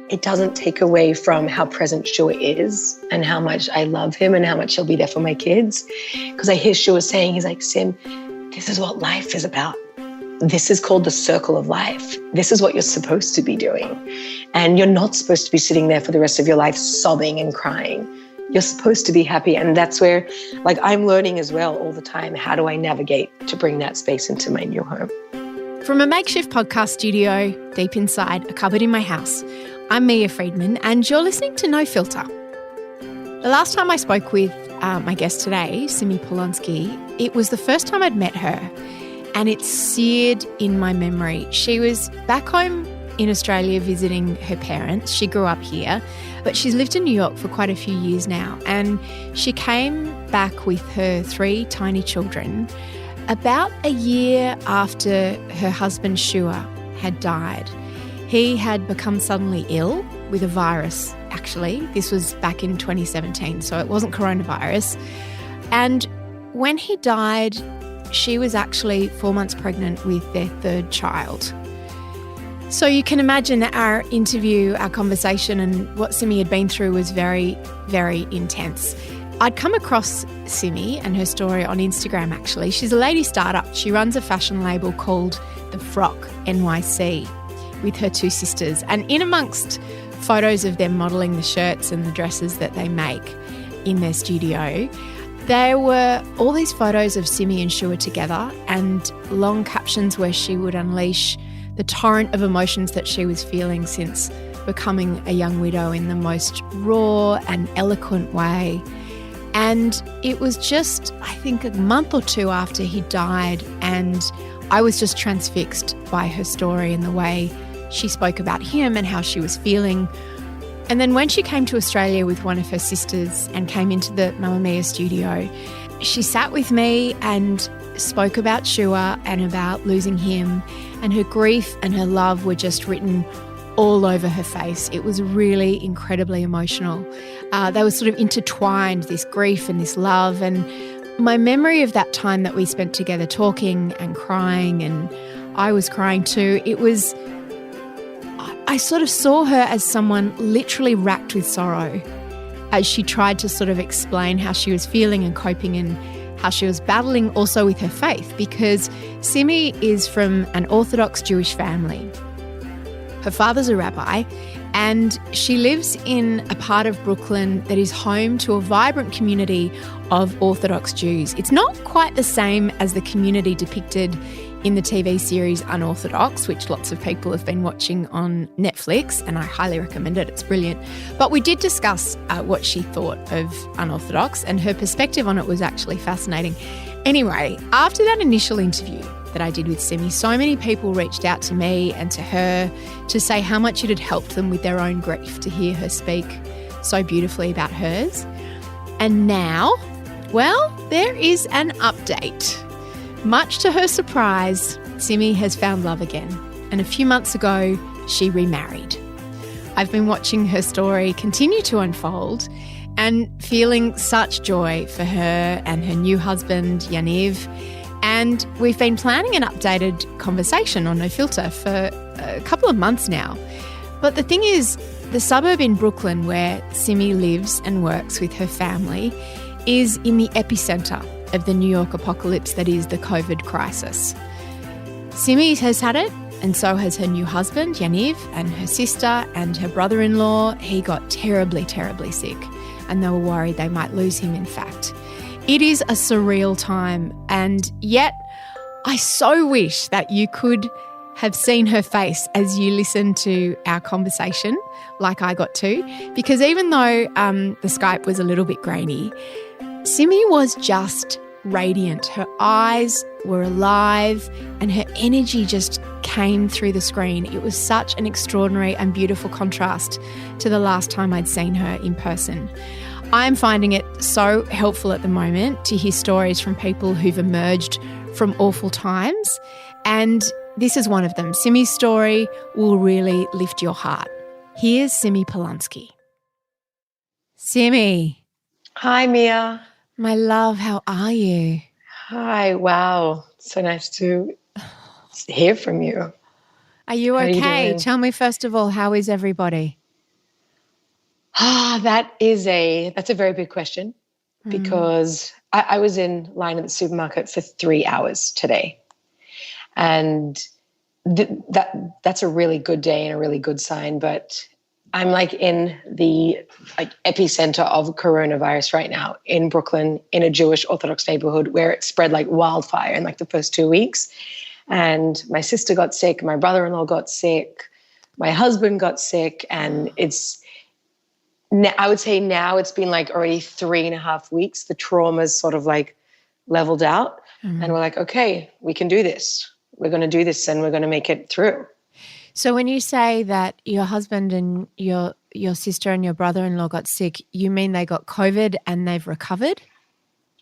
it doesn't take away from how present Shua is and how much I love him and how much he'll be there for my kids. Because I hear Shua saying, he's like, Sim, this is what life is about. This is called the circle of life. This is what you're supposed to be doing. And you're not supposed to be sitting there for the rest of your life sobbing and crying. You're supposed to be happy. And that's where, like, I'm learning as well all the time, how do I navigate to bring that space into my new home? From a makeshift podcast studio deep inside a cupboard in my house, I'm Mia Friedman and you're listening to No Filter. The last time I spoke with my guest today, Simi Polonsky, it was the first time I'd met her and it's seared in my memory. She was back home in Australia visiting her parents. She grew up here, but she's lived in New York for quite a few years now, and she came back with her 3 tiny children about a year after her husband Shua had died. He had become suddenly ill with a virus, actually. This was back in 2017, so it wasn't coronavirus. And when he died, she was actually 4 months pregnant with their 3rd child. So you can imagine our interview, our conversation, and what Simi had been through was very, very intense. I'd come across Simi and her story on Instagram, actually. She's a lady startup. She runs a fashion label called The Frock NYC with her 2 sisters. And in amongst photos of them modelling the shirts and the dresses that they make in their studio, there were all these photos of Simi and Shua together and long captions where she would unleash the torrent of emotions that she was feeling since becoming a young widow in the most raw and eloquent way. And it was just, I think, a month or 2 after he died, and I was just transfixed by her story and the way she spoke about him and how she was feeling. And then when she came to Australia with one of her sisters and came into the Mamma Mia studio, she sat with me and spoke about Shua and about losing him, and her grief and her love were just written all over her face. It was really incredibly emotional. They were sort of intertwined, this grief and this love. And my memory of that time that we spent together talking and crying, and I was crying too, I sort of saw her as someone literally racked with sorrow as she tried to sort of explain how she was feeling and coping and how she was battling also with her faith, because Simi is from an Orthodox Jewish family. Her father's a rabbi, and she lives in a part of Brooklyn that is home to a vibrant community of Orthodox Jews. It's not quite the same as the community depicted in the TV series Unorthodox, which lots of people have been watching on Netflix, and I highly recommend it. It's brilliant. But we did discuss what she thought of Unorthodox, and her perspective on it was actually fascinating. Anyway, after that initial interview that I did with Simi, so many people reached out to me and to her to say how much it had helped them with their own grief to hear her speak so beautifully about hers. And now, well, there is an update. Much to her surprise, Simi has found love again, and a few months ago, she remarried. I've been watching her story continue to unfold and feeling such joy for her and her new husband, Yaniv, and we've been planning an updated conversation on No Filter for a couple of months now. But the thing is, the suburb in Brooklyn where Simi lives and works with her family is in the epicentre of the New York apocalypse that is the COVID crisis. Simi has had it, and so has her new husband, Yaniv, and her sister and her brother-in-law. He got terribly, terribly sick, and they were worried they might lose him, in fact. It is a surreal time, and yet I so wish that you could have seen her face as you listened to our conversation, like I got to, because even though the Skype was a little bit grainy, Simi was just radiant. Her eyes were alive and her energy just came through the screen. It was such an extraordinary and beautiful contrast to the last time I'd seen her in person. I'm finding it so helpful at the moment to hear stories from people who've emerged from awful times, and this is one of them. Simi's story will really lift your heart. Here's Simi Polonsky. Simi. Hi, Mia. My love, how are you? Hi, wow. So nice to hear from you. Are you okay? Tell me first of all, how is everybody? That's a very big question, because I was in line at the supermarket for 3 hours today. And that's a really good day and a really good sign. But I'm like in the epicenter of coronavirus right now in Brooklyn, in a Jewish Orthodox neighborhood where it spread like wildfire in like the first 2 weeks. And my sister got sick, my brother-in-law got sick, my husband got sick, and I would say now it's been like already 3.5 weeks. The trauma's sort of like leveled out, and we're like, okay, we can do this. We're going to do this, and we're going to make it through. So when you say that your husband and your sister and your brother-in-law got sick, you mean they got COVID and they've recovered?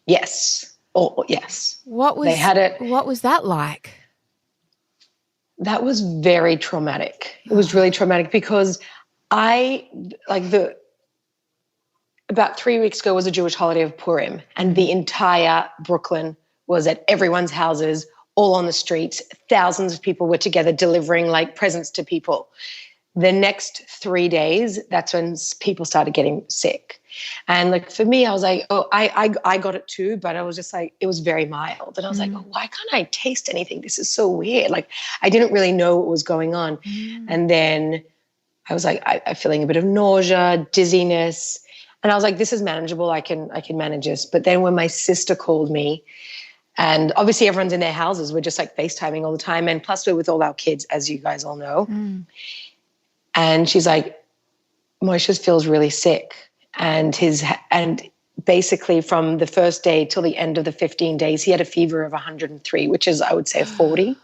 Yes. Oh, yes. They had it. What was that like? That was very traumatic. It was really traumatic because about 3 weeks ago was a Jewish holiday of Purim, and the entire Brooklyn was at everyone's houses, all on the streets. Thousands of people were together delivering like presents to people. The next 3 days, that's when people started getting sick. And like for me, I was like, oh, I got it too, but I was just like, it was very mild. And I was like, oh, why can't I taste anything? This is so weird. Like I didn't really know what was going on. And then I was like, I'm feeling a bit of nausea, dizziness. And I was like, this is manageable. I can manage this. But then when my sister called me, and obviously everyone's in their houses, we're just like FaceTiming all the time. And plus we're with all our kids, as you guys all know. And she's like, Moshe feels really sick. And basically from the first day till the end of the 15 days, he had a fever of 103, which is, I would say, a 40.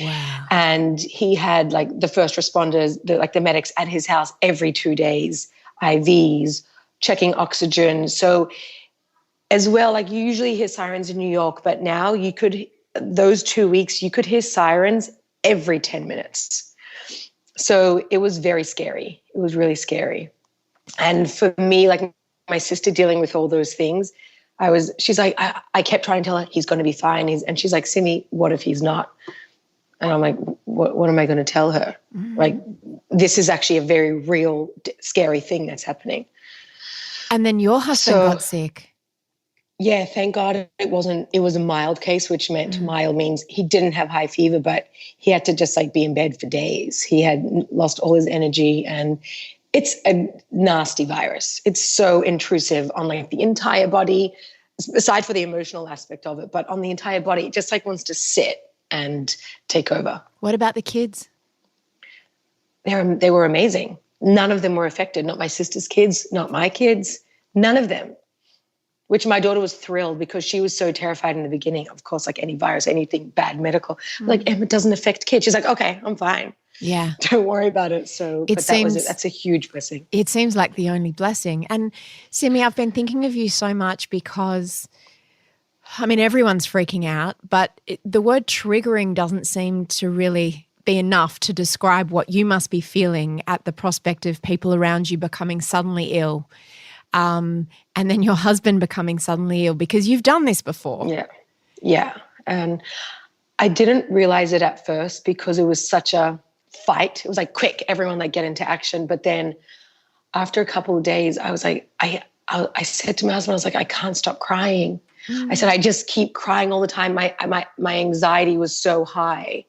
Wow. And he had like the first responders, the medics at his house every 2 days, IVs, checking oxygen. So as well, like you usually hear sirens in New York, but now those 2 weeks, you could hear sirens every 10 minutes. So it was very scary. It was really scary. And for me, like my sister dealing with all those things, she's like, I kept trying to tell her he's going to be fine. And she's like, Simi, what if he's not? And I'm like, what am I going to tell her? Like, this is actually a very real, scary thing that's happening. And then your husband got sick. Yeah, thank God it was a mild case, which meant mild means he didn't have high fever, but he had to just like be in bed for days. He had lost all his energy, and it's a nasty virus. It's so intrusive on like the entire body, aside for the emotional aspect of it, but on the entire body, it just like wants to sit and take over. What about the kids? They were amazing. None of them were affected. Not my sister's kids, not my kids, none of them. Which my daughter was thrilled because she was so terrified in the beginning. Of course, like any virus, anything bad medical. Like, Emma doesn't affect kids. She's like, okay, I'm fine. Yeah. Don't worry about it. So that's a huge blessing. It seems like the only blessing. And Simi, I've been thinking of you so much because, I mean, everyone's freaking out, but the word triggering doesn't seem to really be enough to describe what you must be feeling at the prospect of people around you becoming suddenly ill. And then your husband becoming suddenly ill, because you've done this before. Yeah. And I didn't realize it at first because it was such a fight. It was like quick, everyone like get into action. But then after a couple of days, I was like, I said to my husband, I was like, I can't stop crying. I said, I just keep crying all the time. My anxiety was so high.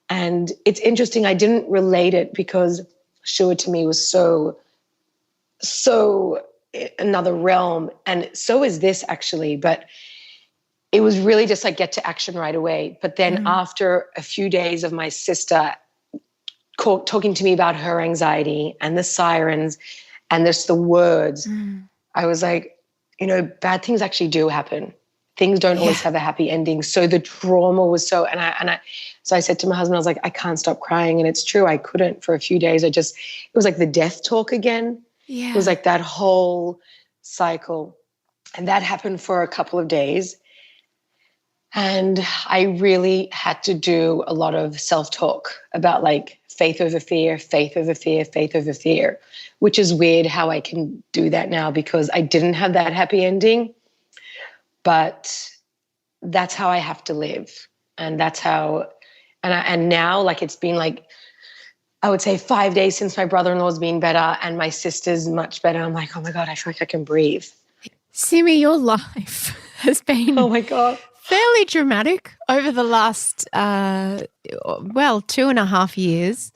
And it's interesting. I didn't relate it because Shua to me was so another realm, and so is this actually, but it was really just like get to action right away. But then after a few days of my sister talking to me about her anxiety and the sirens and the words, I was like, bad things actually do happen. Things don't always have a happy ending. So the trauma was so I said to my husband, I was like, I can't stop crying. And it's true, I couldn't for a few days. It was like the death talk again. Yeah. It was like that whole cycle. And that happened for a couple of days. And I really had to do a lot of self-talk about like faith over fear, faith over fear, faith over fear, which is weird how I can do that now because I didn't have that happy ending. But that's how I have to live. And that's how, and now like it's been like, I would say 5 days since my brother-in-law's been better and my sister's much better. I'm like, oh my God, I feel like I can breathe. Simi, your life has been Oh my God. fairly dramatic over the last, 2.5 years.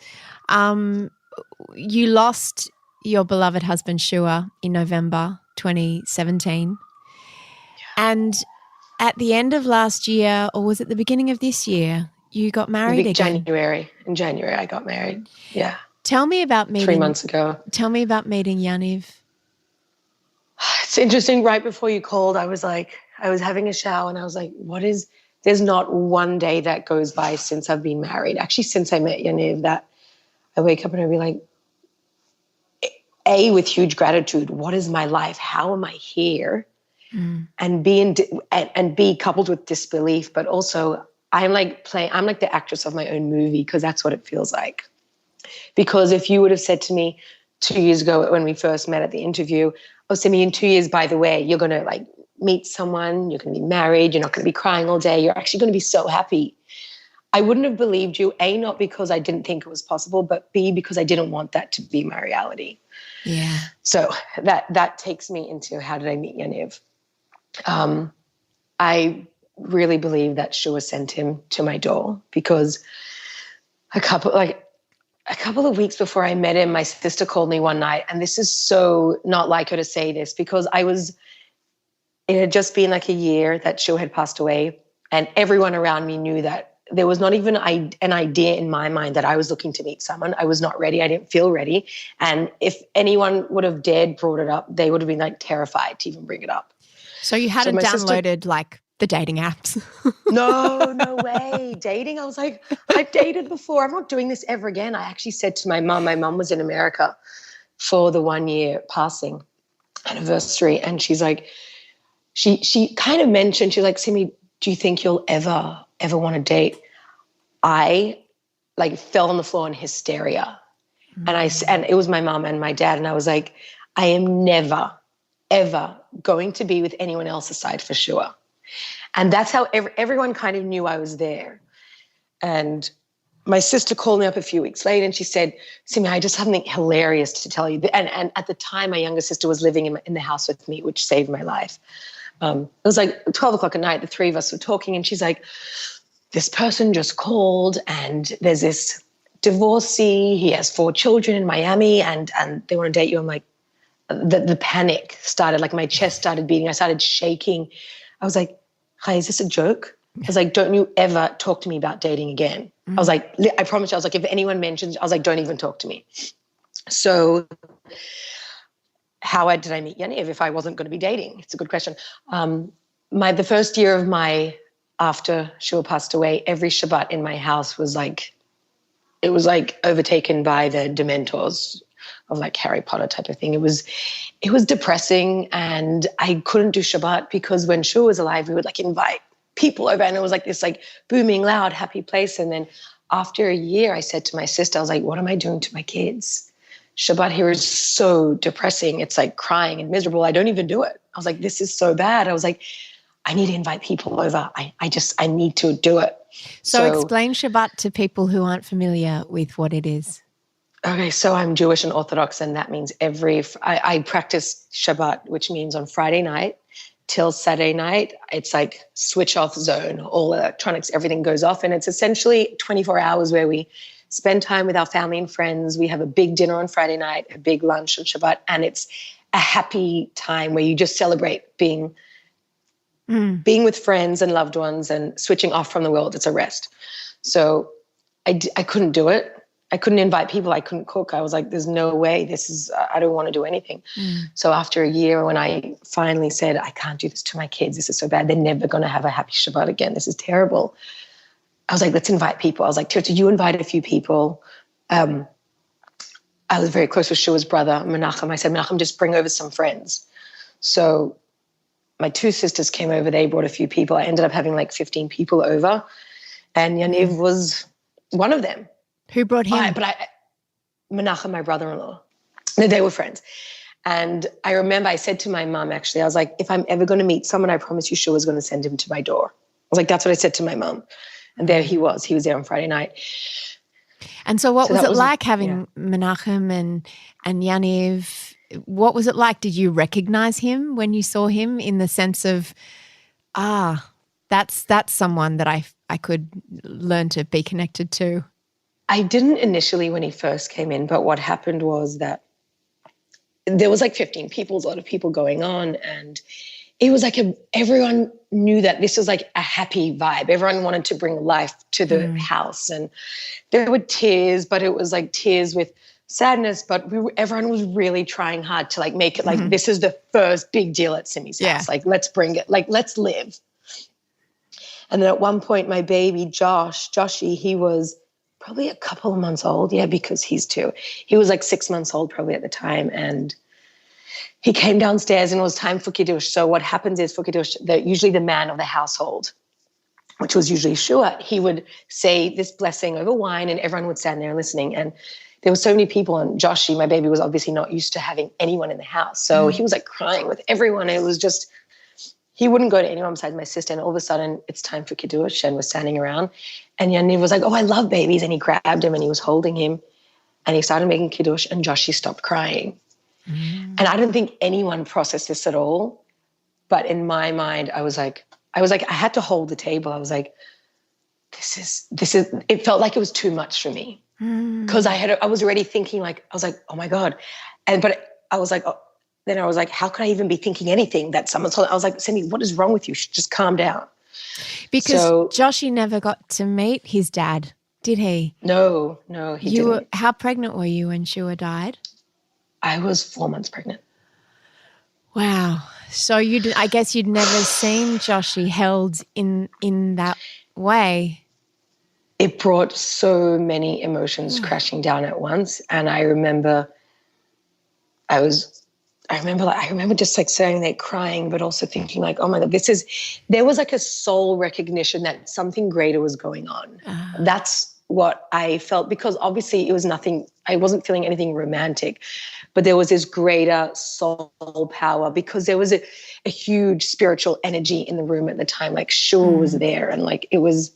You lost your beloved husband, Shua, in November 2017. And at the end of last year, or was it the beginning of this year, you got married again? In January, I got married. Yeah. Tell me about meeting. 3 months ago. Tell me about meeting Yaniv. It's interesting. Right before you called, I was having a shower and I was like, there's not one day that goes by since I've been married. Actually, since I met Yaniv, that I wake up and I'd be like, A, with huge gratitude, what is my life? How am I here? And B, coupled with disbelief, but also I'm like the actress of my own movie, because that's what it feels like. Because if you would have said to me 2 years ago when we first met at the interview, oh, Simi, in 2 years, by the way, you're going to like meet someone, you're going to be married, you're not going to be crying all day, you're actually going to be so happy. I wouldn't have believed you, A, not because I didn't think it was possible, but B, because I didn't want that to be my reality. Yeah. So that takes me into how did I meet Yaniv? I really believe that Shua sent him to my door, because a couple of weeks before I met him, my sister called me one night, and this is so not like her to say this, because it had just been like a year that Shua had passed away, and everyone around me knew that there was not even an idea in my mind that I was looking to meet someone. I was not ready. I didn't feel ready. And if anyone would have dared brought it up, they would have been like terrified to even bring it up. So you hadn't downloaded like the dating apps? No way. Dating, I was like, I've dated before. I'm not doing this ever again. I actually said to my mum was in America for the 1 year passing anniversary. And she's like, she kind of mentioned, she's like, Simi, do you think you'll ever want to date? I like fell on the floor in hysteria. And it was my mom and my dad. And I was like, I am never, ever going to be with anyone else aside for Shua. And that's how everyone kind of knew I was there. And my sister called me up a few weeks later and she said, Simi, I just have something hilarious to tell you. And at the time, my younger sister was living in the house with me, which saved my life. It was like 12 o'clock at night. The three of us were talking and she's like, this person just called and there's this divorcee. He has 4 children in Miami and they want to date you. I'm like, the panic started, like my chest started beating. I started shaking. I was like, hi, is this a joke? I was like, don't you ever talk to me about dating again. I was like, I promise you, I was like, if anyone mentions, I was like, don't even talk to me. So how did I meet Yaniv if I wasn't going to be dating? It's a good question. The first year of after Shua passed away, every Shabbat in my house was like, it was like overtaken by the Dementors of like Harry Potter type of thing. It was depressing and I couldn't do Shabbat because when Shua was alive, we would like invite people over and it was like this like booming, loud, happy place. And then after a year, I said to my sister, I was like, what am I doing to my kids? Shabbat here is so depressing. It's like crying and miserable. I don't even do it. I was like, this is so bad. I was like, I need to invite people over. I need to do it. So explain Shabbat to people who aren't familiar with what it is. Okay, so I'm Jewish and Orthodox, and that means I practice Shabbat, which means on Friday night till Saturday night, it's like switch off zone, all electronics, everything goes off. And it's essentially 24 hours where we spend time with our family and friends. We have a big dinner on Friday night, a big lunch on Shabbat, and it's a happy time where you just celebrate being with friends and loved ones and switching off from the world. It's a rest. So I couldn't do it. I couldn't invite people. I couldn't cook. I was like, there's no way. I don't want to do anything. So after a year, when I finally said, I can't do this to my kids, this is so bad. They're never going to have a happy Shabbat again. This is terrible. I was like, let's invite people. I was like, Tait, you invite a few people. I was very close with Shua's brother, Menachem. I said, Menachem, just bring over some friends. So my 2 sisters came over. They brought a few people. I ended up having like 15 people over. And Yaniv was one of them. Who brought him? Menachem, my brother-in-law. No, they were friends. And I remember I said to my mom, actually, I was like, if I'm ever going to meet someone, I promise you Shua is going to send him to my door. I was like, that's what I said to my mom. And there he was. He was there on Friday night. And so what was it like having yeah. Menachem and Yaniv? What was it like? Did you recognize him when you saw him, in the sense of, that's someone that I could learn to be connected to? I didn't initially when he first came in, but what happened was that there was like 15 people, a lot of people going on, and it was like everyone knew that this was like a happy vibe. Everyone wanted to bring life to the house, and there were tears, but it was like tears with sadness, but everyone was really trying hard to like make it like this is the first big deal at Simi's house. Like, let's bring it, like, let's live. And then at one point, my baby, Joshy, he was probably a couple of months old. Yeah, because he's 2. He was like 6 months old probably at the time. And he came downstairs and it was time for Kiddush. So what happens is for Kiddush, usually the man of the household, which was usually Shua, he would say this blessing over wine and everyone would stand there listening. And there were so many people, and Joshy, my baby, was obviously not used to having anyone in the house. So he was like crying with everyone. It was just, he wouldn't go to anyone besides my sister. And all of a sudden it's time for Kiddush and we're standing around. And Yaniv was like, oh, I love babies. And he grabbed him and he was holding him and he started making Kiddush and Joshy stopped crying. And I don't think anyone processed this at all. But in my mind, I was like, I had to hold the table. I was like, this is, it felt like it was too much for me. Because I was already thinking like, I was like, oh my God. But I was like, then I was like, how could I even be thinking anything that someone told? I was like, Simi, what is wrong with you? Just calm down. Because Joshy never got to meet his dad, did he? No, he didn't. How pregnant were you when Shua died? I was 4 months pregnant. Wow. So I guess you'd never seen Joshy held in that way. It brought so many emotions crashing down at once. And I remember just like sitting there crying, but also thinking like, oh my God, there was like a soul recognition that something greater was going on. That's what I felt, because obviously it was nothing, I wasn't feeling anything romantic, but there was this greater soul power because there was a huge spiritual energy in the room at the time. Like Shua was there and like it was,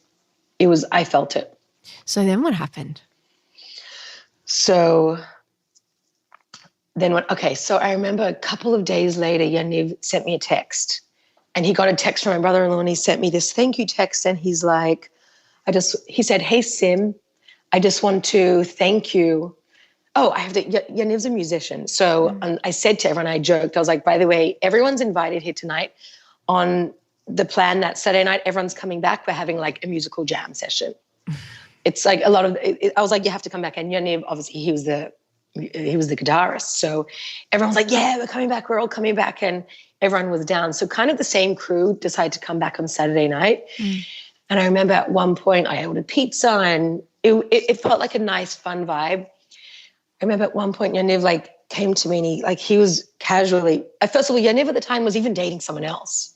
I felt it. So then what happened? So then so I remember a couple of days later, Yaniv sent me a text and he got a text from my brother-in-law and he sent me this thank you text. And he's like, he said, hey, Sim, I just want to thank you. Oh, Yaniv's a musician. So I said to everyone, I joked, I was like, by the way, everyone's invited here tonight on the plan that Saturday night, everyone's coming back. We're having like a musical jam session. It's like a lot of, I was like, you have to come back. And Yaniv, obviously he was the guitarist. So everyone was like, yeah, we're coming back. We're all coming back. And everyone was down. So kind of the same crew decided to come back on Saturday night. And I remember at one point I ordered pizza and it felt like a nice, fun vibe. I remember at one point Yaniv like came to me and he was casually, first of all, Yaniv at the time was even dating someone else.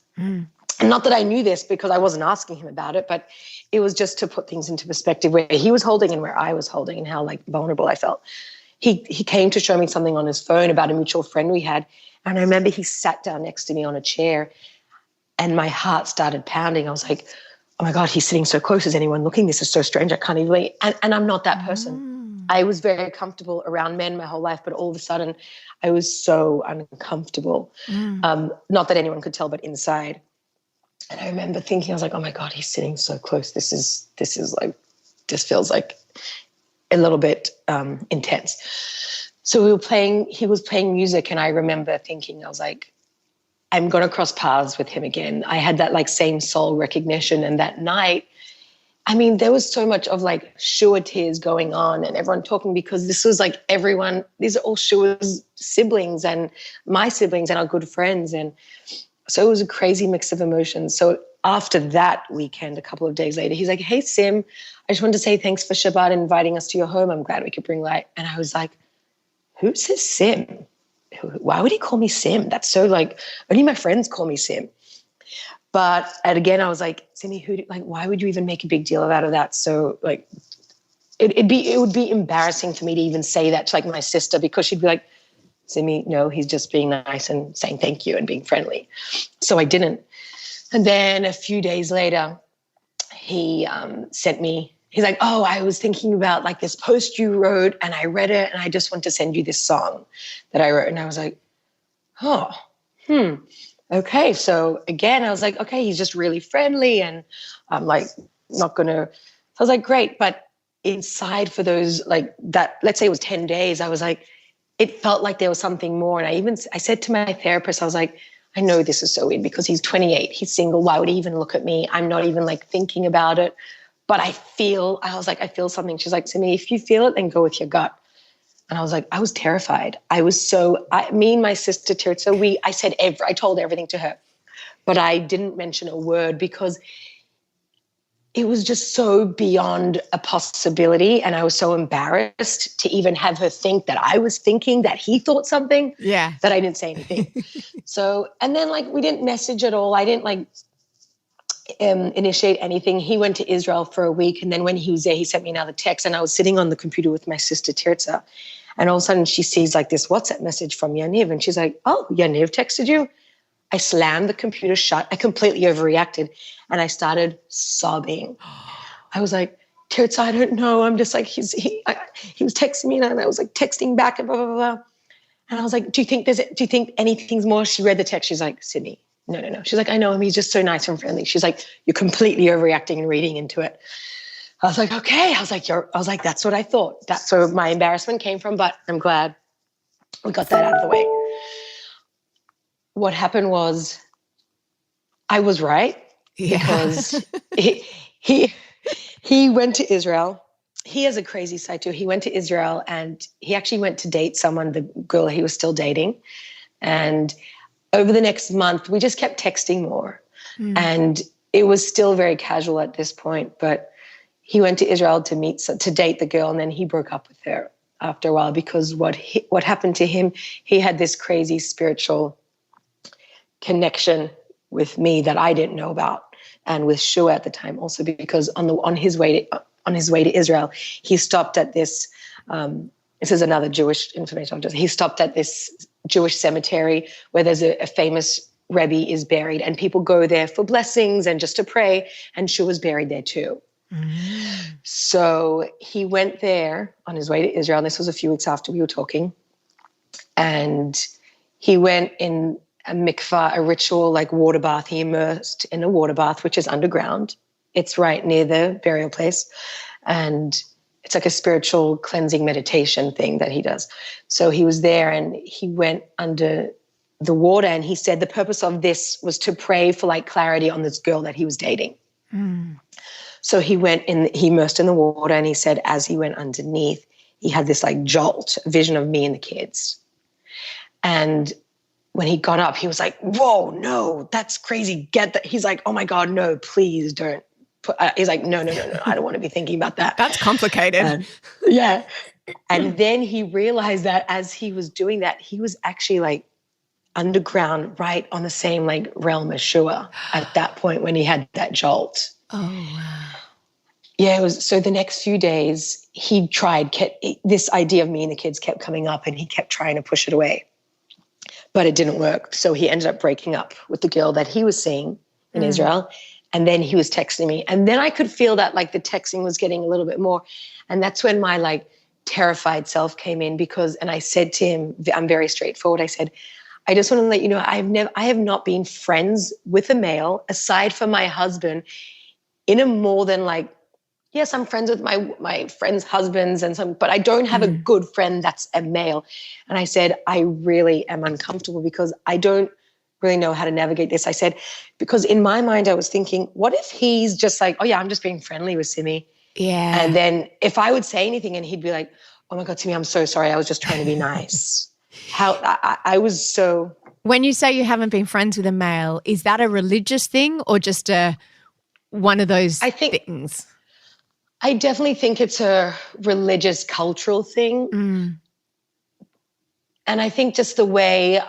And not that I knew this because I wasn't asking him about it, but it was just to put things into perspective where he was holding and where I was holding and how like vulnerable I felt. He came to show me something on his phone about a mutual friend we had. And I remember he sat down next to me on a chair and my heart started pounding. I was like, oh my God, he's sitting so close. Is anyone looking? This is so strange. I can't even believe. And I'm not that person. I was very comfortable around men my whole life, but all of a sudden I was so uncomfortable. Not that anyone could tell, but inside. And I remember thinking, I was like, oh my God, he's sitting so close. This feels like a little bit intense. So he was playing music and I remember thinking, I was like, I'm going to cross paths with him again. I had that like same soul recognition. And that night, I mean, there was so much of like Shua tears going on and everyone talking because this was like everyone, these are all Shua's siblings and my siblings and our good friends. And so it was a crazy mix of emotions. So after that weekend, a couple of days later, he's like, hey, Sim, I just wanted to say thanks for Shabbat and inviting us to your home. I'm glad we could bring light. And I was like, who's this Sim? Why would he call me Sim? That's so like, only my friends call me Sim. But again, I was like, Simi, why would you even make a big deal out of that? So like, it would be embarrassing for me to even say that to like my sister because she'd be like, Simi, no, he's just being nice and saying thank you and being friendly. So I didn't. And then a few days later, he sent me he's like, oh, I was thinking about like this post you wrote and I read it and I just want to send you this song that I wrote. And I was like, oh, okay. So again, I was like, okay, he's just really friendly and I'm like not going to, so I was like, great. But inside for those, like that, let's say it was 10 days, I was like, it felt like there was something more. And I said to my therapist, I was like, I know this is so weird because he's 28, he's single. Why would he even look at me? I'm not even like thinking about it. But I feel something. She's like, Simi, if you feel it, then go with your gut. And I was like, I was terrified. Me and my sister Tait, I told everything to her, but I didn't mention a word because it was just so beyond a possibility. And I was so embarrassed to even have her think that I was thinking that he thought something. Yeah. That I didn't say anything. So, and then like, we didn't message at all. I didn't like initiate anything. He went to Israel for a week. And then when he was there, he sent me another text and I was sitting on the computer with my sister Tait. And all of a sudden she sees like this WhatsApp message from Yaniv. And she's like, oh, Yaniv texted you? I slammed the computer shut. I completely overreacted and I started sobbing. I was like, Tait, I don't know. I'm just like, he was texting me and I was like texting back and blah, blah, blah, blah. And I was like, do you think anything's more? She read the text. She's like, Simi, no. She's like, I know him. He's just so nice and friendly. She's like, you're completely overreacting and reading into it. I was like, okay. I was like, that's what I thought. That's where my embarrassment came from, but I'm glad we got that out of the way. What happened was I was right because he went to Israel. He has a crazy side too. He went to Israel and he actually went to date someone, the girl he was still dating. And over the next month, we just kept texting more. And it was still very casual at this point, but he went to Israel to date the girl. And then he broke up with her after a while because what happened to him, he had this crazy spiritual connection with me that I didn't know about. And with Shua at the time also, because on his way to Israel, he stopped at this, this is another Jewish information. He stopped at this Jewish cemetery where there's a famous Rebbe is buried and people go there for blessings and just to pray. And Shua was buried there too. So he went there on his way to Israel. And this was a few weeks after we were talking. And he went in a mikvah, a ritual like water bath. He immersed in a water bath, which is underground. It's right near the burial place. And it's like a spiritual cleansing meditation thing that he does. So he was there and he went under the water and he said the purpose of this was to pray for like clarity on this girl that he was dating. So he immersed in the water and he said as he went underneath, he had this like jolt, a vision of me and the kids. And when he got up, he was like, whoa, no, that's crazy. Get that. He's like, oh my God, no, please don't. He's like, no, I don't want to be thinking about that. That's complicated. Yeah. And then he realized that as he was doing that, he was actually like underground, right on the same like realm as Shua at that point when he had that jolt. Oh, wow. Yeah, it was. So the next few days he this idea of me and the kids kept coming up and he kept trying to push it away. But it didn't work. So he ended up breaking up with the girl that he was seeing in Israel. And then he was texting me. And then I could feel that like the texting was getting a little bit more. And that's when my like terrified self came in and I said to him, I'm very straightforward. I said, I just want to let you know, I have not been friends with a male aside from my husband in a more than like, yes, I'm friends with my friends' husbands but I don't have a good friend that's a male. And I said, I really am uncomfortable because I don't really know how to navigate this. I said, because in my mind I was thinking, what if he's just like, oh yeah, I'm just being friendly with Simi. Yeah. And then if I would say anything and he'd be like, oh my God, Simi, I'm so sorry. I was just trying to be nice. I was so. When you say you haven't been friends with a male, is that a religious thing or just one of those things? I definitely think it's a religious, cultural thing. And I think just the way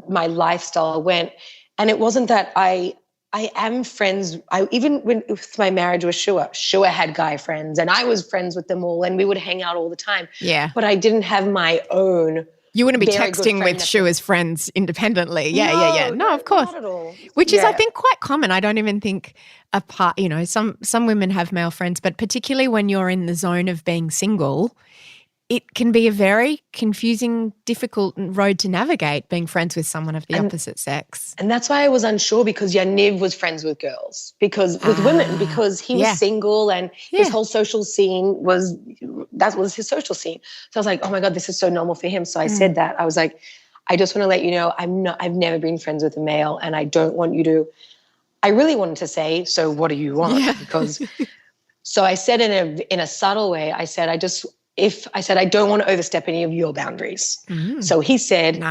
my lifestyle went, and it wasn't that I am friends. Even with my marriage with Shua had guy friends and I was friends with them all and we would hang out all the time. Yeah. But I didn't have my own You wouldn't be very good texting friend with Shua's friends independently. Yeah. No, of course. Not at all. Which is, I think, quite common. I don't even think some women have male friends, but particularly when you're in the zone of being single, it can be a very confusing, difficult road to navigate, being friends with someone of the opposite sex. And that's why I was unsure, because Yaniv was friends with girls, with women, because he was single, and his whole social scene was his social scene. So I was like, oh my God, this is so normal for him. So I said that. I was like, I just want to let you know, I've never been friends with a male, and I don't want you to. I really wanted to say, so what do you want? Yeah. Because so I said in a subtle way, I said, I don't want to overstep any of your boundaries. So he said,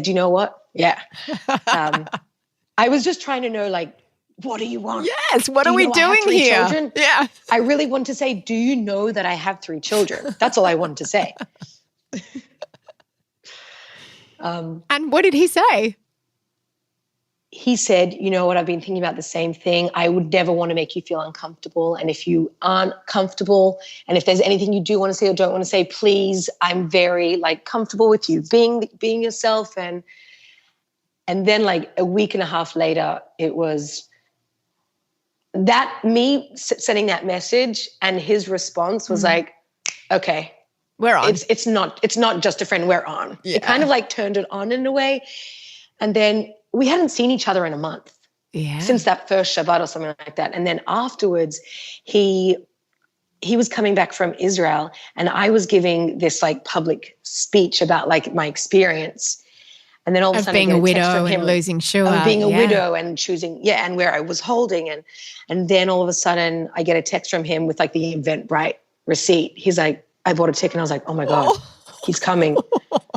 you know what? Yeah. I was just trying to know, like, what do you want? Yes. What are we doing here? Children? Yeah. I really want to say, do you know that I have 3 children? That's all I wanted to say. And what did he say? He said, you know what, I've been thinking about the same thing. I would never want to make you feel uncomfortable. And if you aren't comfortable, and if there's anything you do want to say or don't want to say, please, I'm very comfortable with you being yourself. And then a week and a half later, it was that me sending that message, and his response was like, okay, we're on. It's not just a friend, we're on. Yeah. It kind of turned it on in a way. And then we hadn't seen each other in a month since that first Shabbat or something like that. And then afterwards, he was coming back from Israel, and I was giving this public speech about my experience. And then all of a sudden, being a widow and losing Shua, being a widow and choosing, and where I was holding, and then all of a sudden, I get a text from him with the Eventbrite receipt. He's like, I bought a ticket, and I was like, oh my God. He's coming.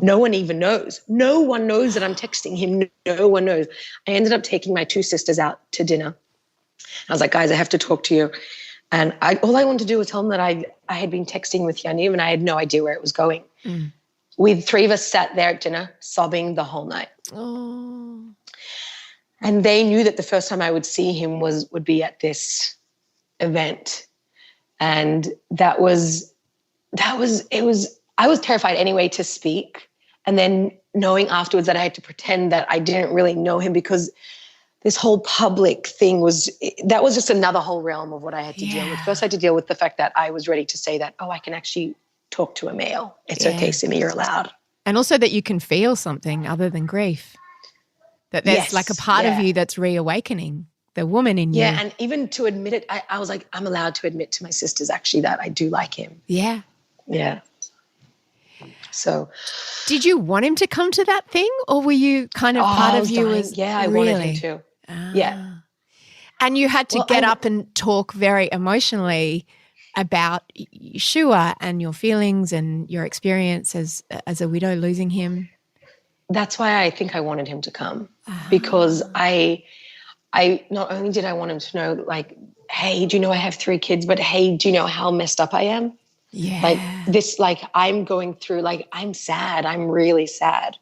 No one even knows. No one knows that I'm texting him. No one knows. I ended up taking my 2 sisters out to dinner. I was like, guys, I have to talk to you. And all I wanted to do was tell them that I had been texting with Yaniv, and I had no idea where it was going. We 3 of us sat there at dinner sobbing the whole night. Oh. And they knew that the first time I would see him would be at this event. And I was terrified anyway to speak. And then knowing afterwards that I had to pretend that I didn't really know him, because this whole public thing was just another whole realm of what I had to deal with. First I had to deal with the fact that I was ready to say that, I can actually talk to a male. It's okay, Simi, you're allowed. And also that you can feel something other than grief. That there's a part of you that's reawakening, the woman in you. Yeah, and even to admit it, I was like, I'm allowed to admit to my sisters actually that I do like him. Yeah. Yeah. So, did you want him to come to that thing, or were you kind of part of you was I wanted him to. Yeah. And you had to get up and talk very emotionally about Shua and your feelings and your experience as a widow losing him. That's why I think I wanted him to come, because I not only did I want him to know, hey, do you know I have 3 kids, but hey, do you know how messed up I am? Yeah. I'm going through, I'm sad. I'm really sad.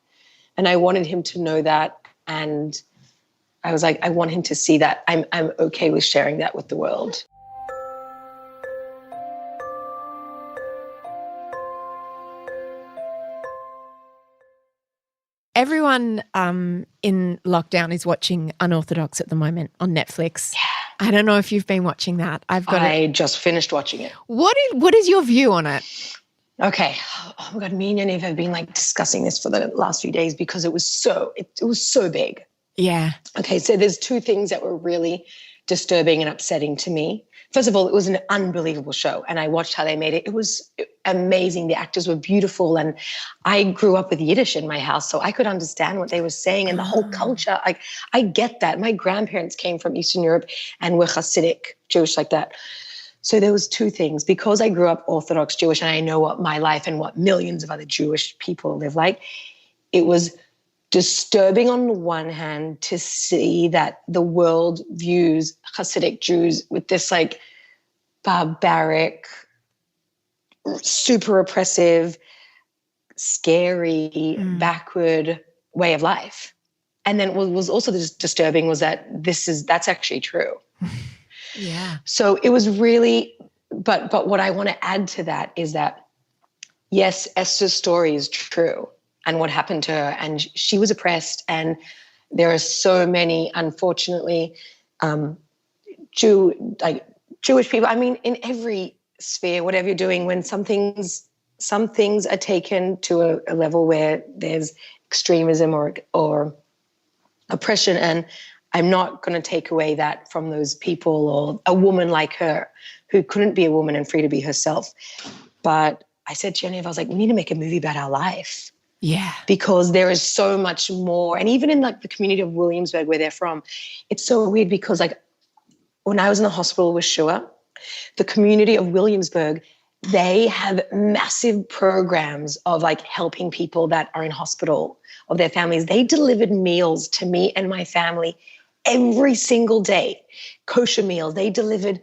And I wanted him to know that. And I was like, I want him to see that I'm okay with sharing that with the world. Everyone in lockdown is watching Unorthodox at the moment on Netflix. Yeah. I don't know if you've been watching that. I just finished watching it. What is your view on it? Okay. Oh my God, me and Yaniv have been discussing this for the last few days, because it was so big. Yeah. Okay, so there's 2 things that were really disturbing and upsetting to me. First of all, it was an unbelievable show, and I watched how they made it. It was amazing. The actors were beautiful, and I grew up with Yiddish in my house, so I could understand what they were saying and the whole culture. I get that. My grandparents came from Eastern Europe and were Hasidic, Jewish like that. So there was 2 things. Because I grew up Orthodox Jewish, and I know what my life and what millions of other Jewish people live like, it was disturbing on the one hand to see that the world views Hasidic Jews with this barbaric, super oppressive, scary, backward way of life. And then what was also disturbing was that that's actually true. Yeah. So it was really, but what I want to add to that is that, yes, Esther's story is true. and what happened to her. And she was oppressed. And there are so many, unfortunately, Jewish people. I mean, in every sphere, whatever you're doing, when some things are taken to a level where there's extremism or oppression, and I'm not going to take away that from those people or a woman like her who couldn't be a woman and free to be herself. But I said to Genevieve, I was like, we need to make a movie about our life. Yeah. Because there is so much more. And even in like the community of Williamsburg where they're from, it's so weird because like when I was in the hospital with Shua, the community of Williamsburg, they have massive programs of like helping people that are in hospital, of their families. They delivered meals to me and my family every single day, kosher meals. They delivered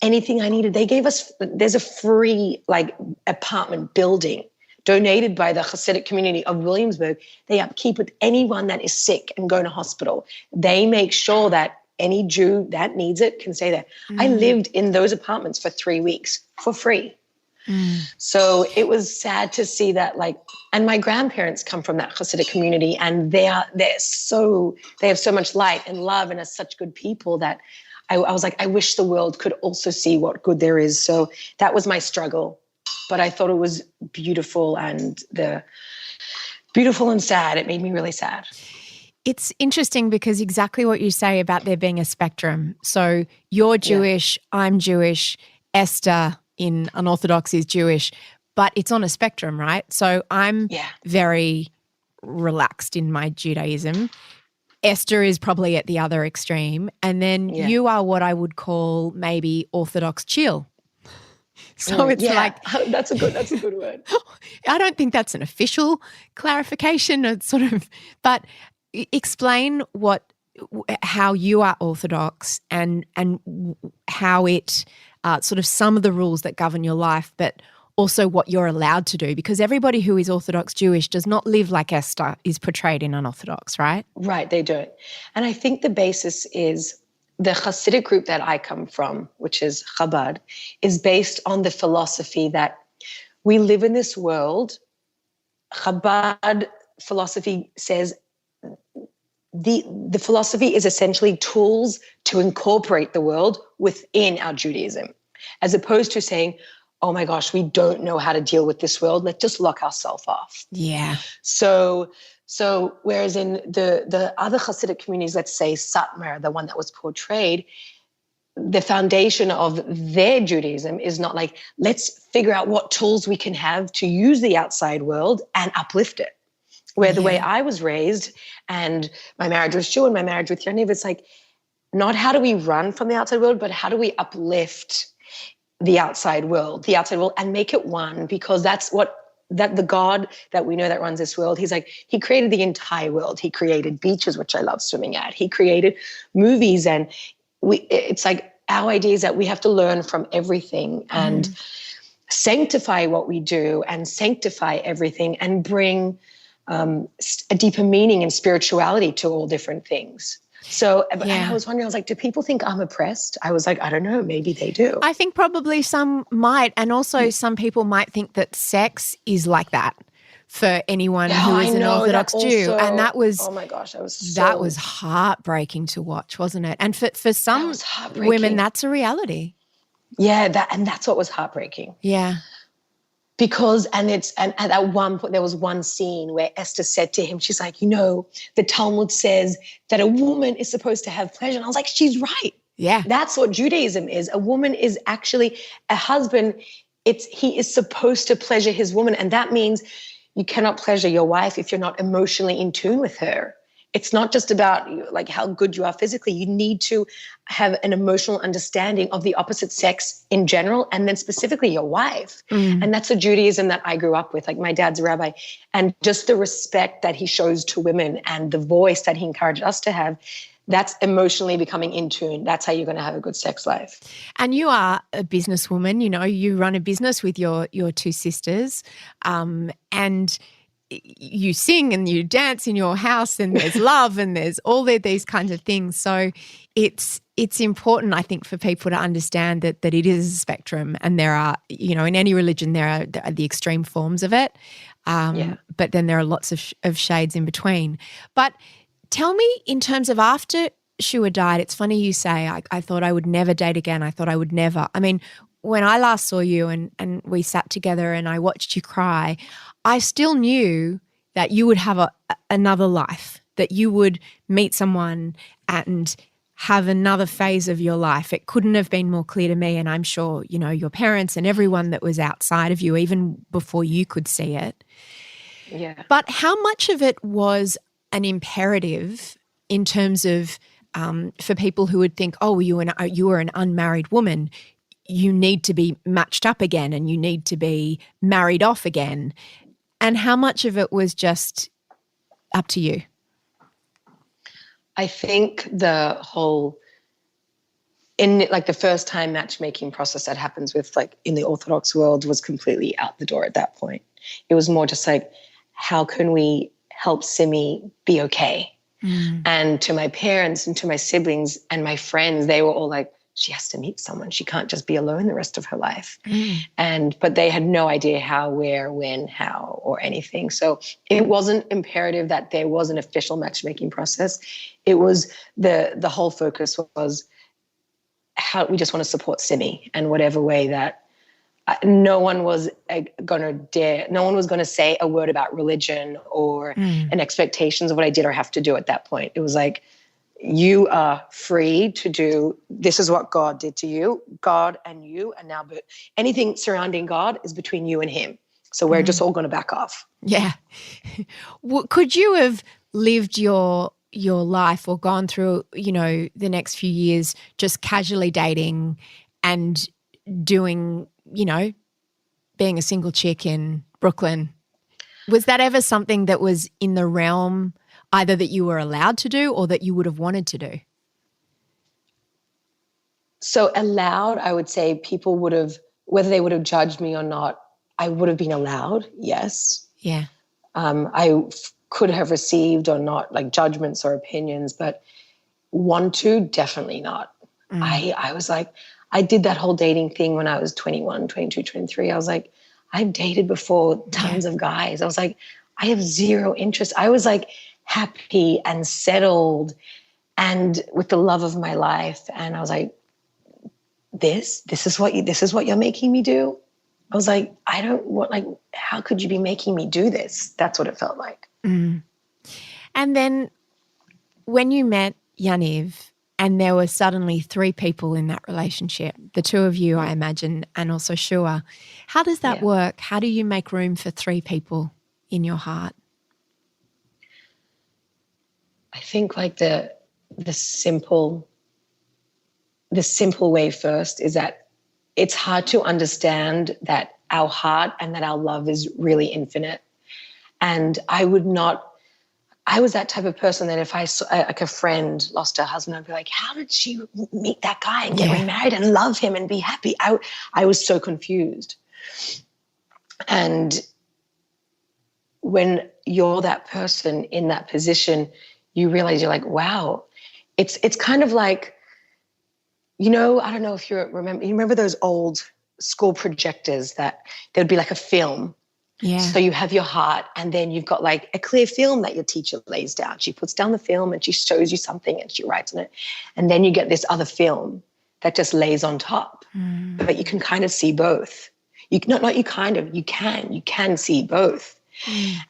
anything I needed. They gave us, there's a free like apartment building donated by the Hasidic community of Williamsburg. They upkeep with anyone that is sick and going to hospital. They make sure that any Jew that needs it can stay there. I lived in those apartments for 3 weeks for free. So it was sad to see that, like, and my grandparents come from that Hasidic community, and they have so much light and love and are such good people that I was like, I wish the world could also see what good there is. So that was my struggle, but I thought it was beautiful and sad. It made me really sad. It's interesting because exactly what you say about there being a spectrum. So you're Jewish, I'm Jewish, Esther in Unorthodox is Jewish, but it's on a spectrum, right? So I'm very relaxed in my Judaism. Esther is probably at the other extreme. And then you are what I would call maybe Orthodox chill. So it's like that's a good word. I don't think that's an official clarification. It's sort of, but explain how you are Orthodox and how it sort of some of the rules that govern your life, but also what you're allowed to do, because everybody who is Orthodox Jewish does not live like Esther is portrayed in Unorthodox, right? Right, they don't. And I think the basis is the Hasidic group that I come from, which is Chabad, is based on the philosophy that we live in this world. Chabad philosophy says the philosophy is essentially tools to incorporate the world within our Judaism, as opposed to saying, oh my gosh, we don't know how to deal with this world, let's just lock ourselves off. Yeah. So whereas in the other Hasidic communities, let's say Satmar, the one that was portrayed, the foundation of their Judaism is not like, let's figure out what tools we can have to use the outside world and uplift it. Where the way I was raised and my marriage with Shua and my marriage with Yaniv, it's like, not how do we run from the outside world, but how do we uplift the outside world and make it one, because that's that the God that we know that runs this world, he's like, he created the entire world. He created beaches, which I love swimming at. He created movies, and it's like our idea is that we have to learn from everything and sanctify what we do and sanctify everything and bring a deeper meaning and spirituality to all different things. So and I was wondering, I was like, do people think I'm oppressed? I was like, I don't know, maybe they do. I think probably some might, and also some people might think that sex is like that for anyone who is an Orthodox Jew. And that was, oh my gosh, that was heartbreaking to watch, wasn't it? And for some women, that's a reality. Yeah, that's what was heartbreaking. Yeah. Because, and at one point there was one scene where Esther said to him, she's like, the Talmud says that a woman is supposed to have pleasure. And I was like, she's right. Yeah. That's what Judaism is. A woman is actually a husband. He is supposed to pleasure his woman. And that means you cannot pleasure your wife if you're not emotionally in tune with her. It's not just about like how good you are physically. You need to have an emotional understanding of the opposite sex in general, and then specifically your wife. And that's the Judaism that I grew up with. Like my dad's a rabbi, and just the respect that he shows to women and the voice that he encouraged us to have, that's emotionally becoming in tune. That's how you're going to have a good sex life. And you are a businesswoman, you run a business with your two sisters, and you sing and you dance in your house, and there's love and there's all these kinds of things. So it's important, I think, for people to understand that it is a spectrum, and there are, in any religion there are the extreme forms of it. But then there are lots of shades in between. But tell me, in terms of after Shua died, it's funny you say, I thought I would never date again. I thought I would never. I mean, when I last saw you and we sat together and I watched you cry, I still knew that you would have another life, that you would meet someone and have another phase of your life. It couldn't have been more clear to me, and I'm sure, you know, your parents and everyone that was outside of you, even before you could see it. Yeah. But how much of it was an imperative in terms of for people who would think, oh, you were an unmarried woman, you need to be matched up again and you need to be married off again? And how much of it was just up to you? I think the whole, in like the first time matchmaking process that happens with like in the Orthodox world was completely out the door at that point. It was more just like, how can we help Simi be okay? And to my parents and to my siblings and my friends, they were all like, she has to meet someone. She can't just be alone the rest of her life. But they had no idea how, where, when, how, or anything. So it wasn't imperative that there was an official matchmaking process. It was the whole focus was how we just want to support Simi in whatever way that no one was going to say a word about religion or an expectations of what I did or have to do at that point. It was like, you are free to do, this is what God did to you, God and you, and now but anything surrounding God is between you and him. So we're just all going to back off. Yeah. Could you have lived your life or gone through, you know, the next few years just casually dating and doing, you know, being a single chick in Brooklyn? Was that ever something that was in the realm either that you were allowed to do or that you would have wanted to do? So allowed, I would say people would have, whether they would have judged me or not, I would have been allowed, yes. Yeah. Could have received or not like judgments or opinions, but want to, definitely not. I was like, I did that whole dating thing when I was 21, 22, 23. I was like, I've dated before tons of guys. I was like, I have zero interest. I was like happy and settled and with the love of my life. And I was like, this is what you're making me do? I was like, I don't want, like, how could you be making me do this? That's what it felt like. And then when you met Yaniv and there were suddenly 3 people in that relationship, the 2 of you, I imagine, and also Shua, how does that work? How do you make room for 3 people in your heart? I think like the simple way first is that it's hard to understand that our heart and that our love is really infinite. And I was that type of person that if I saw like a friend lost her husband, I'd be like, how did she meet that guy and get remarried and love him and be happy? I was so confused. And when you're that person in that position, you realize you're like, wow, it's kind of like, you know, I don't know if you remember those old school projectors that there'd be like a film. Yeah. So you have your heart and then you've got like a clear film that your teacher lays down. She puts down the film and she shows you something and she writes on it. And then you get this other film that just lays on top. But you can kind of see both. You can see both.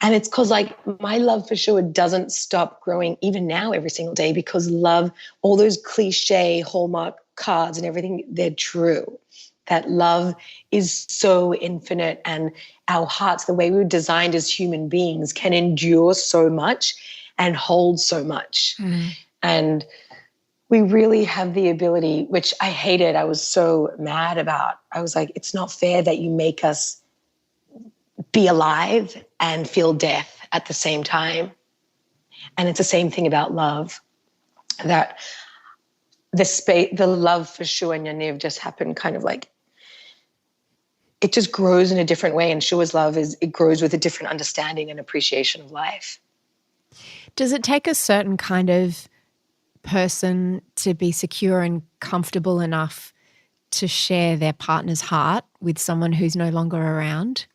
And it's because like my love for Shua doesn't stop growing even now every single day, because love, all those cliche Hallmark cards and everything, they're true. That love is so infinite and our hearts, the way we were designed as human beings, can endure so much and hold so much. And we really have the ability, which I hated, I was so mad about. I was like, it's not fair that you make us be alive and feel death at the same time. And it's the same thing about love, that the love for Shua and Yaniv just happened kind of like, it just grows in a different way. And Shua's love it grows with a different understanding and appreciation of life. Does it take a certain kind of person to be secure and comfortable enough to share their partner's heart with someone who's no longer around?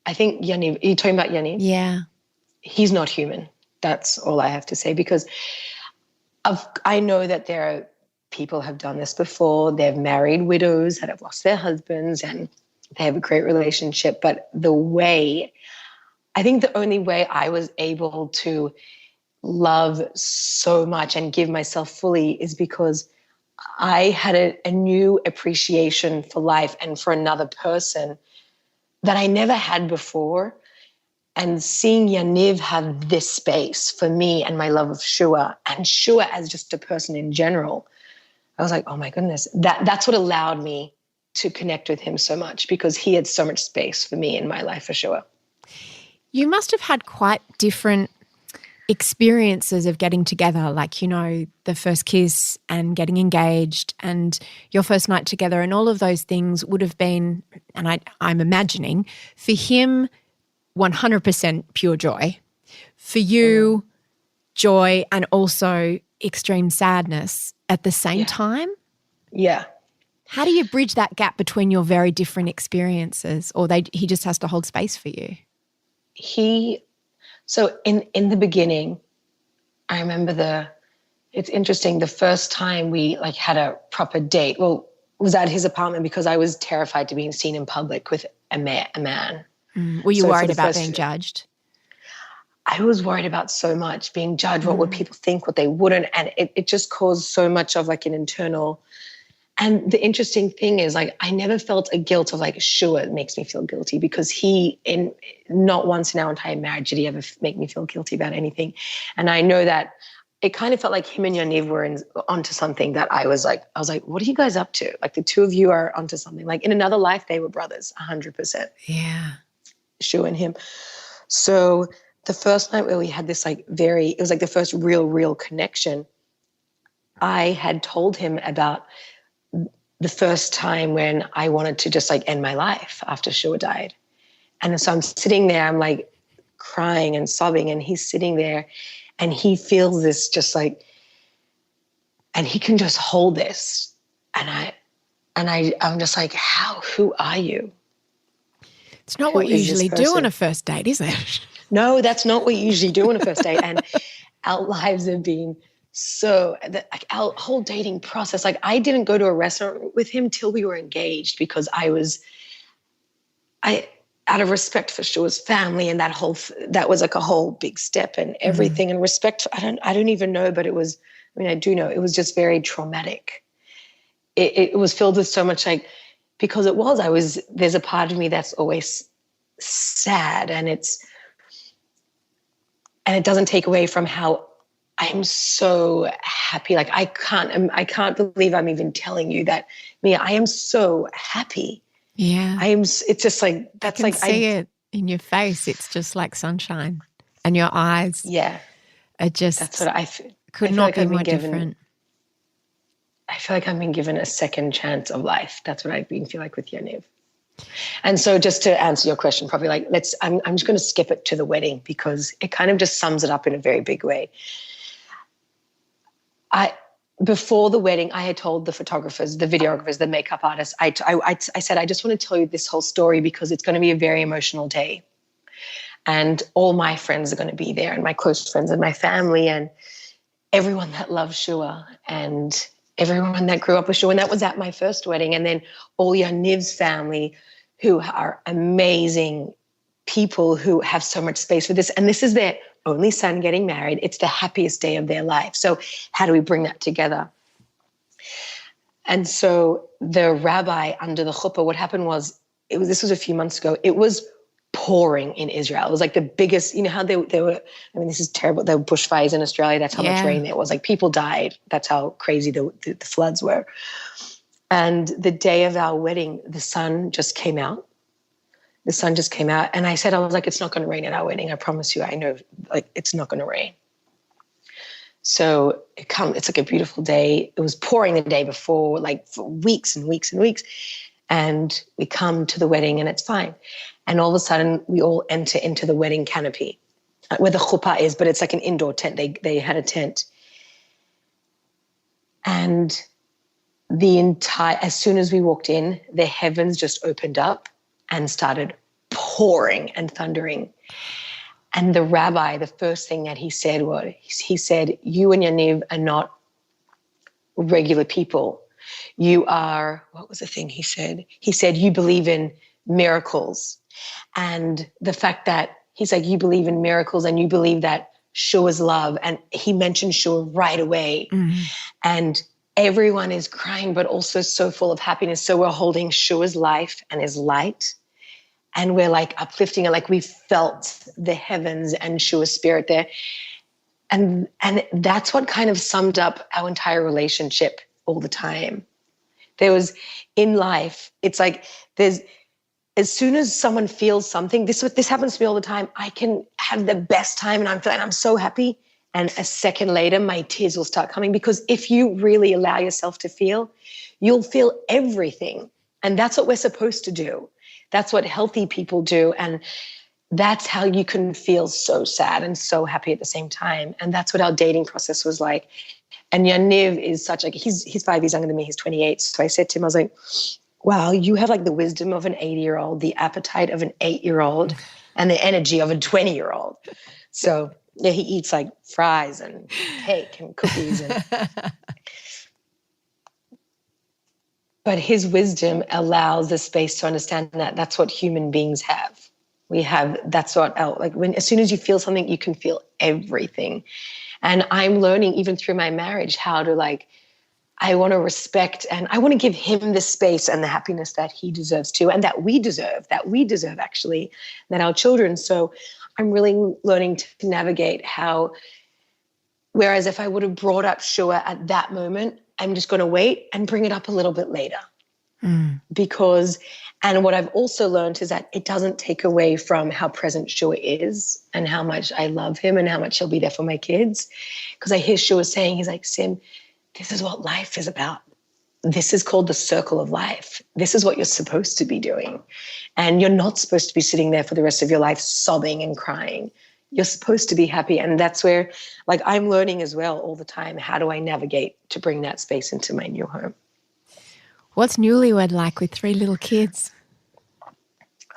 I think Yaniv, are you talking about Yaniv? Yeah. He's not human. That's all I have to say, because I know that there are people have done this before. They've married widows that have lost their husbands and they have a great relationship. But I think the only way I was able to love so much and give myself fully is because I had a new appreciation for life and for another person that I never had before. And seeing Yaniv have this space for me and my love of Shua, and Shua as just a person in general, I was like, oh my goodness, that's what allowed me to connect with him so much, because he had so much space for me in my life for Shua. You must have had quite different experiences of getting together, like, you know, the first kiss and getting engaged and your first night together, and all of those things would have been, and I'm imagining, for him, 100% pure joy. For you, joy and also extreme sadness at the same time? Yeah. How do you bridge that gap between your very different experiences, or he just has to hold space for you? So in the beginning, I remember it's interesting, the first time we like had a proper date, was at his apartment, because I was terrified to being seen in public with a man. Were you worried about being judged? I was worried about so much being judged. What would people think, what they wouldn't? And it just caused so much of like an internal. And the interesting thing is, like, I never felt a guilt of like, Shua makes me feel guilty, because not once in our entire marriage did he ever make me feel guilty about anything. And I know that it kind of felt like him and Yaniv were onto something, that I was like, what are you guys up to? Like, the two of you are onto something. Like, in another life, they were brothers, 100%. Yeah. Shua and him. So the first night where we had this it was like the first real connection, I had told him about the first time when I wanted to just like end my life after Shua died. And so I'm sitting there, I'm like crying and sobbing, and he's sitting there and he feels this just like, and he can just hold this. And I'm just like, who are you? It's not what you usually do on a first date, is it? No, that's not what you usually do on a first date. And our lives have been like our whole dating process. Like, I didn't go to a restaurant with him till we were engaged, because out of respect for Shua's family, and that was like a whole big step and everything. And respect, I don't even know, but I do know, it was just very traumatic. It was filled with so much, like, because there's a part of me that's always sad, and it doesn't take away from how I'm so happy. Like, I can't believe I'm even telling you that, Mia, I am so happy. Yeah. It's just like, that's like, I see it in your face. It's just like sunshine, and your eyes. Yeah. That's what I feel. Could not be more different. I feel like I've been given a second chance of life. That's what I feel like with Yaniv. And so, just to answer your question properly, like, I'm just going to skip it to the wedding, because it kind of just sums it up in a very big way. Before the wedding, I had told the photographers, the videographers, the makeup artists, I said, I just want to tell you this whole story, because it's going to be a very emotional day. And all my friends are going to be there, and my close friends and my family, and everyone that loves Shua, and everyone that grew up with Shua. And that was at my first wedding. And then all Yaniv's family, who are amazing people who have so much space for this. And this is their only son getting married. It's the happiest day of their life. So how do we bring that together? And so the rabbi under the chuppah, what happened was, this was a few months ago, it was pouring in Israel. It was like the biggest, you know how they were, I mean, this is terrible. There were bushfires in Australia. That's how much rain there was. Like, people died. That's how crazy the floods were. And the day of our wedding, the sun just came out. And I said, I was like, it's not going to rain at our wedding. I promise you. I know, like, it's not going to rain. So it's like a beautiful day. It was pouring the day before, like for weeks and weeks and weeks. And we come to the wedding and it's fine. And all of a sudden we all enter into the wedding canopy where the chuppah is, but it's like an indoor tent. They had a tent. And as soon as we walked in, the heavens just opened up and started pouring and thundering. And the rabbi, the first thing that he said was, he said, you and Yaniv are not regular people. You are, what was the thing he said? He said, you believe in miracles. And the fact that he's like, you believe in miracles and you believe that Shua's love. And he mentioned Shua right away. And everyone is crying, but also so full of happiness. So we're holding Shua's life and his light. And we're like uplifting it, like we felt the heavens and Shua's spirit there. And that's what kind of summed up our entire relationship all the time. There was, in life, it's like there's, as soon as someone feels something, this happens to me all the time, I can have the best time and I'm so happy. And a second later, my tears will start coming, because if you really allow yourself to feel, you'll feel everything. And that's what we're supposed to do. That's what healthy people do. And that's how you can feel so sad and so happy at the same time. And that's what our dating process was like. And Yaniv is such like, he's 5 years younger than me, he's 28. So I said to him, I was like, wow, you have like the wisdom of an 80-year-old, the appetite of an 8-year-old, and the energy of a 20-year-old. So yeah, he eats like fries and cake and cookies. But his wisdom allows the space to understand that that's what human beings have. That's what, like as soon as you feel something, you can feel everything. And I'm learning even through my marriage how to like, I want to respect and I want to give him the space and the happiness that he deserves too, and that we deserve actually, that our children. So I'm really learning to navigate how, whereas if I would have brought up Shua at that moment, I'm just going to wait and bring it up a little bit later. Because, and what I've also learned is that it doesn't take away from how present Shua is and how much I love him and how much he'll be there for my kids. Because I hear Shua saying, he's like, Sim, this is what life is about. This is called the circle of life. This is what you're supposed to be doing. And you're not supposed to be sitting there for the rest of your life sobbing and crying. You're supposed to be happy. And that's where, like, I'm learning as well all the time, how do I navigate to bring that space into my new home? What's newlywed like with 3 little kids?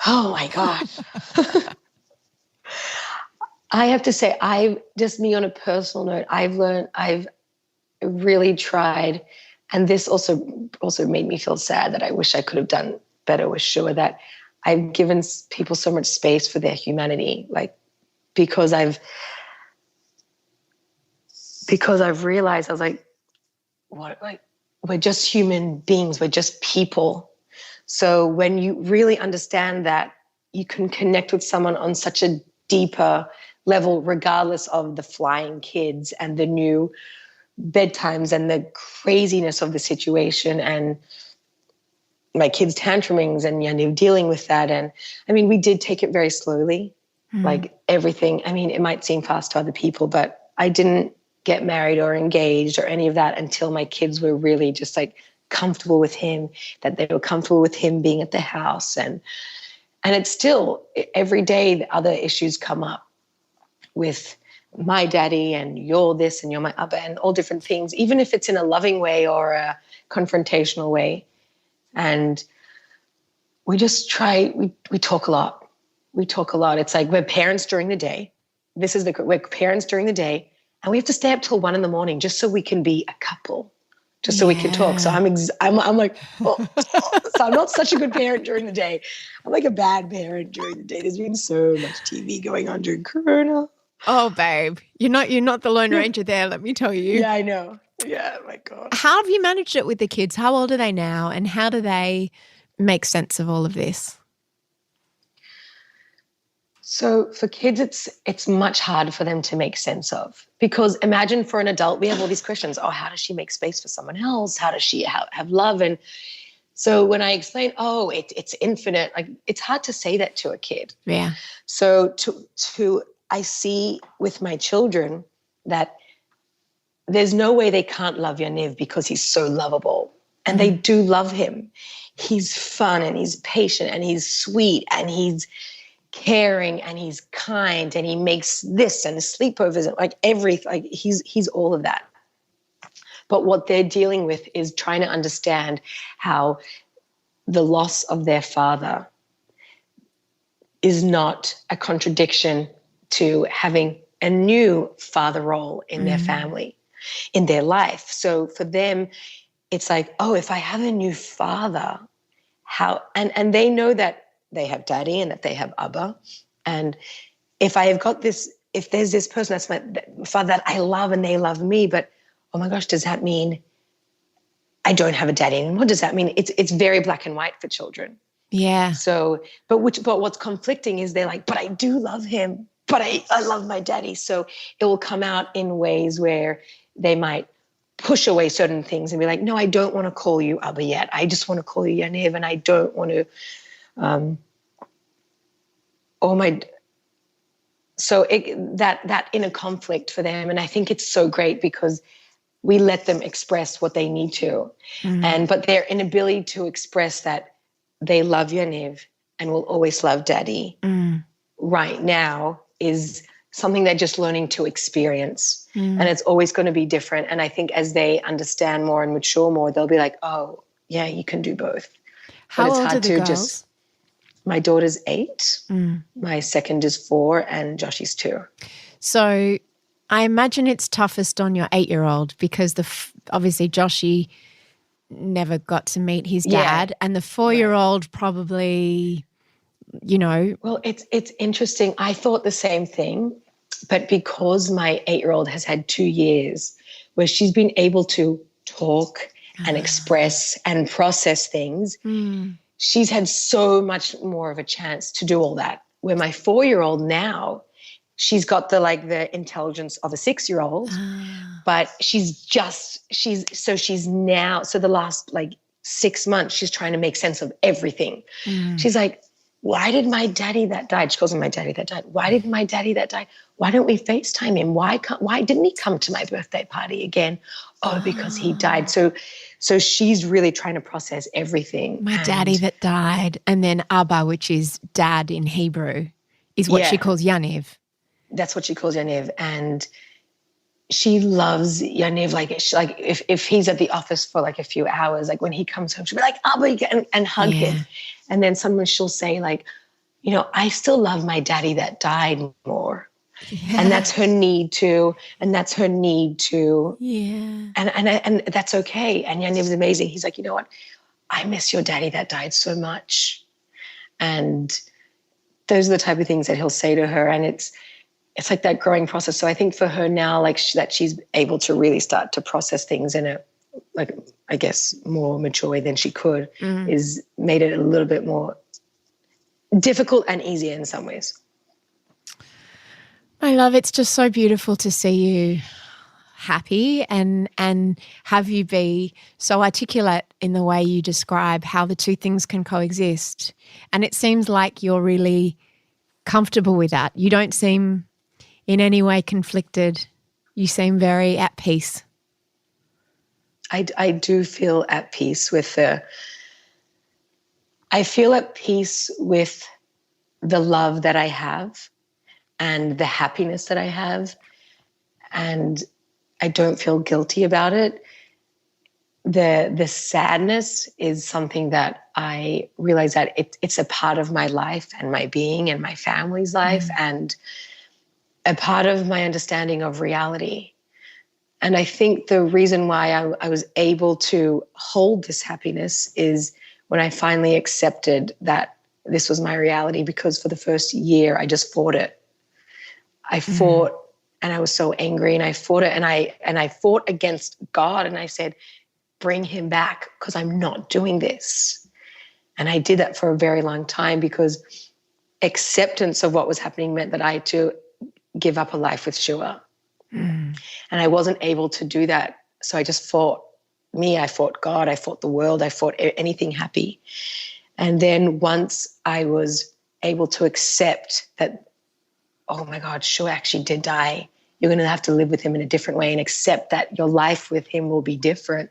Oh my gosh. I have to say, me on a personal note, I've really tried, and this also made me feel sad that I wish I could have done better with Shua, that I've given people so much space for their humanity, like, because I've realized, I was like, what, like, we're just human beings, we're just people. So when you really understand that, you can connect with someone on such a deeper level, regardless of the flying kids and the new bedtimes and the craziness of the situation and my kids' tantrumings and Yaniv dealing with that. And I mean, we did take it very slowly, like everything. I mean, it might seem fast to other people, but I didn't get married or engaged or any of that until my kids were really just like comfortable with him, that they were comfortable with him being at the house. And it's still, every day the other issues come up with my daddy and you're this and you're my other and all different things, even if it's in a loving way or a confrontational way. And we just try, we talk a lot. We talk a lot. It's like we're parents during the day. We're parents during the day, and we have to stay up till 1 a.m. just so we can be a couple, just so we can talk. So I'm like, so I'm not such a good parent during the day. I'm like a bad parent during the day. There's been so much TV going on during Corona. Oh, babe, you're not the Lone Ranger there, let me tell you. Yeah, I know. Yeah, my God. How have you managed it with the kids? How old are they now, and how do they make sense of all of this? So for kids, it's much harder for them to make sense of, because imagine for an adult, we have all these questions. Oh, how does she make space for someone else? How does she have love? And so when I explain, oh, it's infinite, like it's hard to say that to a kid. Yeah. So I see with my children that there's no way they can't love Yaniv because he's so lovable. And they do love him. He's fun and he's patient and he's sweet and he's caring and he's kind and he makes this and sleepovers and like everything. Like he's all of that. But what they're dealing with is trying to understand how the loss of their father is not a contradiction to having a new father role in their family, in their life. So for them, it's like, oh, if I have a new father, how, and they know that they have daddy and that they have Abba. And if I have got this, if there's this person that's my father that I love and they love me, but oh my gosh, does that mean I don't have a daddy anymore? Does that mean it's very black and white for children? Yeah. So, but what's conflicting is they're like, but I do love him, but I love my daddy. So it will come out in ways where they might push away certain things and be like, no, I don't want to call you Abba yet. I just want to call you Yaniv, and I don't want to, that inner conflict for them. And I think it's so great because we let them express what they need to. But their inability to express that they love Yaniv and will always love daddy right now is something they're just learning to experience. And it's always going to be different. And I think as they understand more and mature more, they'll be like, oh, yeah, you can do both. How old are the girls? My daughter's 8, my second is 4, and Joshy's 2. So I imagine it's toughest on your 8-year-old because obviously Joshy never got to meet his dad, and the 4-year-old probably, you know. Well, it's interesting. I thought the same thing, but because my 8-year-old has had 2 years where she's been able to talk and express and process things, she's had so much more of a chance to do all that. Where my 4-year-old now, she's got the intelligence of a 6-year-old, but she's now, the last 6 months, she's trying to make sense of everything. She's like, why did my daddy that died? She calls him my daddy that died. Why did my daddy that died? Why don't we FaceTime him? Why didn't he come to my birthday party again? Oh, because he died. So she's really trying to process everything. My daddy that died. And then Abba, which is dad in Hebrew, is what she calls Yaniv. That's what she calls Yaniv. And she loves Yaniv. If he's at the office for a few hours, when he comes home, she'll be like, Abba, and hug him. And then she'll say I still love my daddy that died more. Yeah. And that's her need to, Yeah. And that's okay. And Yaniv's amazing. He's like, you know what? I miss your daddy that died so much. And those are the type of things that he'll say to her. And it's like that growing process. So I think for her now, that she's able to really start to process things in a, I guess, more mature way than she could, is made it a little bit more difficult and easier in some ways. My love, it's just so beautiful to see you happy and have you be so articulate in the way you describe how the two things can coexist. And it seems like you're really comfortable with that. You don't seem in any way conflicted. You seem very at peace. I do feel at peace with the love that I have and the happiness that I have, and I don't feel guilty about it. The sadness is something that I realize that it's a part of my life and my being and my family's life and a part of my understanding of reality. And I think the reason why I was able to hold this happiness is when I finally accepted that this was my reality, because for the first year I just fought it. I fought and I was so angry and I fought it and I fought against God and I said, bring him back because I'm not doing this. And I did that for a very long time because acceptance of what was happening meant that I had to give up a life with Shua. And I wasn't able to do that. So I just fought me, I fought God, I fought the world, I fought anything happy. And then once I was able to accept that, oh my God, Shua actually did die, you're going to have to live with him in a different way and accept that your life with him will be different.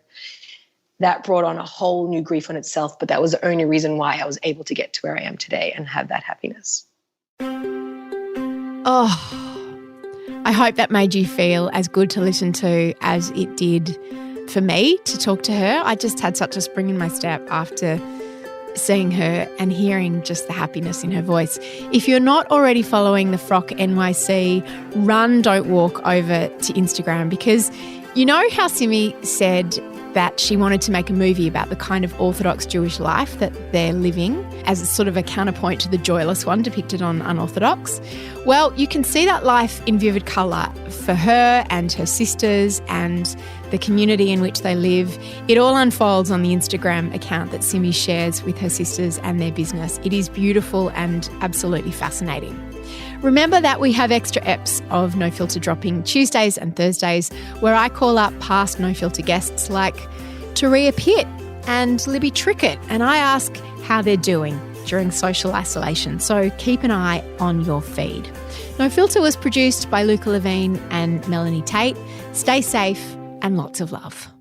That brought on a whole new grief on itself, but that was the only reason why I was able to get to where I am today and have that happiness. Oh, I hope that made you feel as good to listen to as it did for me to talk to her. I just had such a spring in my step after seeing her and hearing just the happiness in her voice. If you're not already following the Frock NYC, run, don't walk over to Instagram, because you know how Simi said that she wanted to make a movie about the kind of Orthodox Jewish life that they're living as a sort of a counterpoint to the joyless one depicted on Unorthodox. Well, you can see that life in vivid colour for her and her sisters and the community in which they live. It all unfolds on the Instagram account that Simi shares with her sisters and their business. It is beautiful and absolutely fascinating. Remember that we have extra eps of No Filter dropping Tuesdays and Thursdays, where I call up past No Filter guests like Taria Pitt and Libby Trickett, and I ask how they're doing during social isolation. So keep an eye on your feed. No Filter was produced by Luca, Lavigne and Melanie Tait. Stay safe and lots of love.